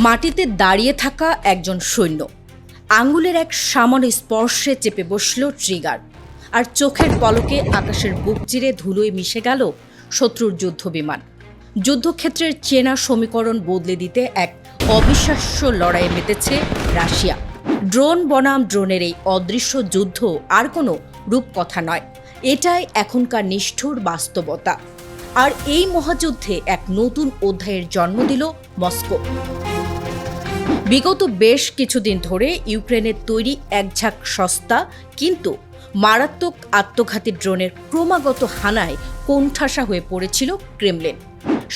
মাটিতে দাঁড়িয়ে থাকা একজন সৈন্য, আঙুলের এক সামান্য স্পর্শে চেপে বসল ট্রিগার, আর চোখের পলকে আকাশের বুক চিরে ধুলোয় মিশে গেল শত্রুর যুদ্ধ বিমান। যুদ্ধক্ষেত্রের চেনা সমীকরণ বদলে দিতে এক অবিশ্বাস্য লড়াইয়ে মেতেছে রাশিয়া। ড্রোন বনাম ড্রোনের এই অদৃশ্য যুদ্ধ আর কোনো রূপকথা নয়, এটাই এখনকার নিষ্ঠুর বাস্তবতা। আর এই মহাযুদ্ধে এক নতুন অধ্যায়ের জন্ম দিল মস্কো। বিগত বেশ কিছুদিন ধরে ইউক্রেনের তৈরি একঝাঁক সস্তা কিন্তু মারাত্মক আত্মঘাতী ড্রোনের ক্রমাগত হানায় কোণঠাসা হয়ে পড়েছিল ক্রেমলিন।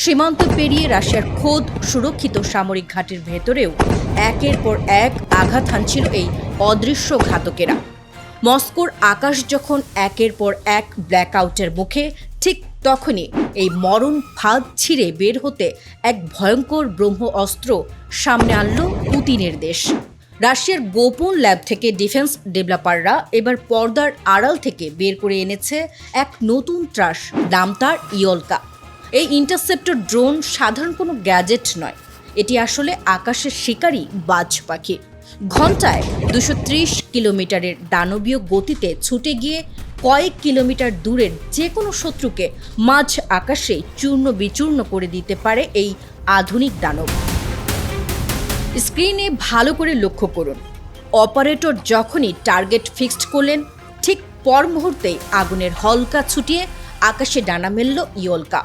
সীমান্ত পেরিয়ে রাশিয়ার খোদ সুরক্ষিত সামরিক ঘাঁটির ভেতরেও একের পর এক আঘাত হানছিল এই অদৃশ্য ঘাতকেরা। মস্কোর আকাশ যখন একের পর এক ব্ল্যাকআউটের মুখে, ঠিক তখনই এই মরণ ফাঁদ ছিঁড়ে বের হতে এক ভয়ঙ্কর ব্রহ্ম অস্ত্র সামনে আনল পুতিনের দেশ। রাশিয়ার গোপন ল্যাব থেকে ডিফেন্স ডেভেলপাররা এবার পর্দার আড়াল থেকে বের করে এনেছে এক নতুন ত্রাস, নাম তার ইয়লকা। এই ইন্টারসেপ্টর ড্রোন সাধারণ কোনো গ্যাজেট নয়, এটি আসলে আকাশের শিকারী বাজ পাখি। ঘন্টায় 230 কিলোমিটারের দানবীয় গতিতে ছুটে গিয়ে কয়েক কিলোমিটার দূরের যে কোনো শত্রুকে মাঝ আকাশে চূর্ণ বিচূর্ণ করে দিতে পারে এই আধুনিক দানব। স্ক্রিনে ভালো করে লক্ষ্য করুন, অপারেটর যখনই টার্গেট ফিক্সড করলেন, ঠিক পর মুহূর্তেই আগুনের হলকা ছুটিয়ে আকাশে ডানা মেলল ইয়লকা।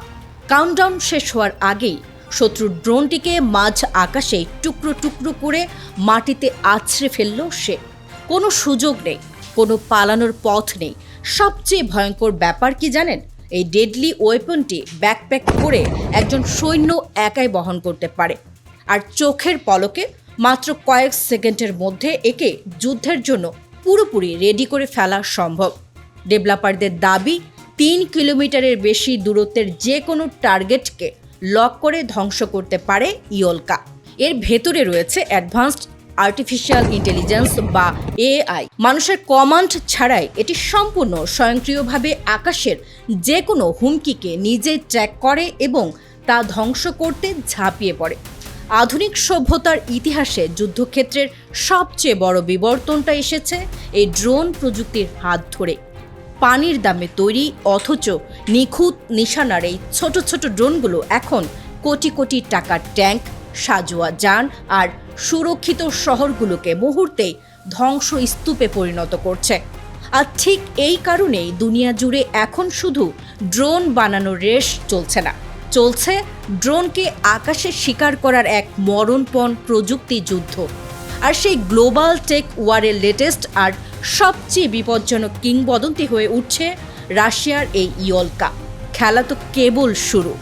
কাউন্টডাউন শেষ হওয়ার আগেই শত্রুর ড্রোনটিকে মাঝ আকাশে টুকরো টুকরো করে মাটিতে আছড়ে ফেলল সে। কোনো সুযোগ নেই, কোনো পালানোর পথ নেই। সবচেয়ে ভয়ঙ্কর ব্যাপার কি জানেন? এই ডেডলি ওয়েপনটি ব্যাকপ্যাক করে একজন সৈন্য একাই বহন করতে পারে, আর চোখের পলকে মাত্র কয়েক সেকেন্ডের মধ্যে একে যুদ্ধের জন্য পুরোপুরি রেডি করে ফেলা সম্ভব। ডেভেলপারদের দাবি 3 কিলোমিটারের বেশি দূরত্বের যে কোনো টার্গেটকে লক করে ধ্বংস করতে পারে ইয়লকা। এর ভেতরে রয়েছে অ্যাডভান্সড আর্টিফিশিয়াল ইন্টেলিজেন্স বা এআই। মানুষের কমান্ড ছাড়াই এটি সম্পূর্ণ স্বয়ংক্রিয়ভাবে আকাশের যে কোনো হুমকিকে নিজেই ট্র্যাক করে এবং তা ধ্বংস করতে ঝাঁপিয়ে পড়ে। আধুনিক সভ্যতার ইতিহাসে যুদ্ধক্ষেত্রের সবচেয়ে বড় বিবর্তনটা এসেছে এই ড্রোন প্রযুক্তির হাত ধরে। পানির দামে তৈরি অথচ নিখুঁত নিশানার এই ছোট ছোট ড্রোনগুলো এখন কোটি কোটি টাকার ট্যাঙ্ক, সাজোয়া যান আর সুরক্ষিত শহরগুলোকে মুহূর্তেই ধ্বংসস্তূপে পরিণত করছে। আর ঠিক এই কারণেই দুনিয়া জুড়ে এখন শুধু ড্রোন বানানোর রেশ চলছে না, চলছে ড্রোনকে আকাশে শিকার করার এক মরণপণ প্রযুক্তি যুদ্ধ। আর সেই গ্লোবাল টেক ওয়ারের লেটেস্ট আর সবচেয়ে বিপজ্জনক কিংবদন্তি হয়ে উঠছে রাশিয়ার এই ইয়লকা। খেলা তো কেবল শুরু।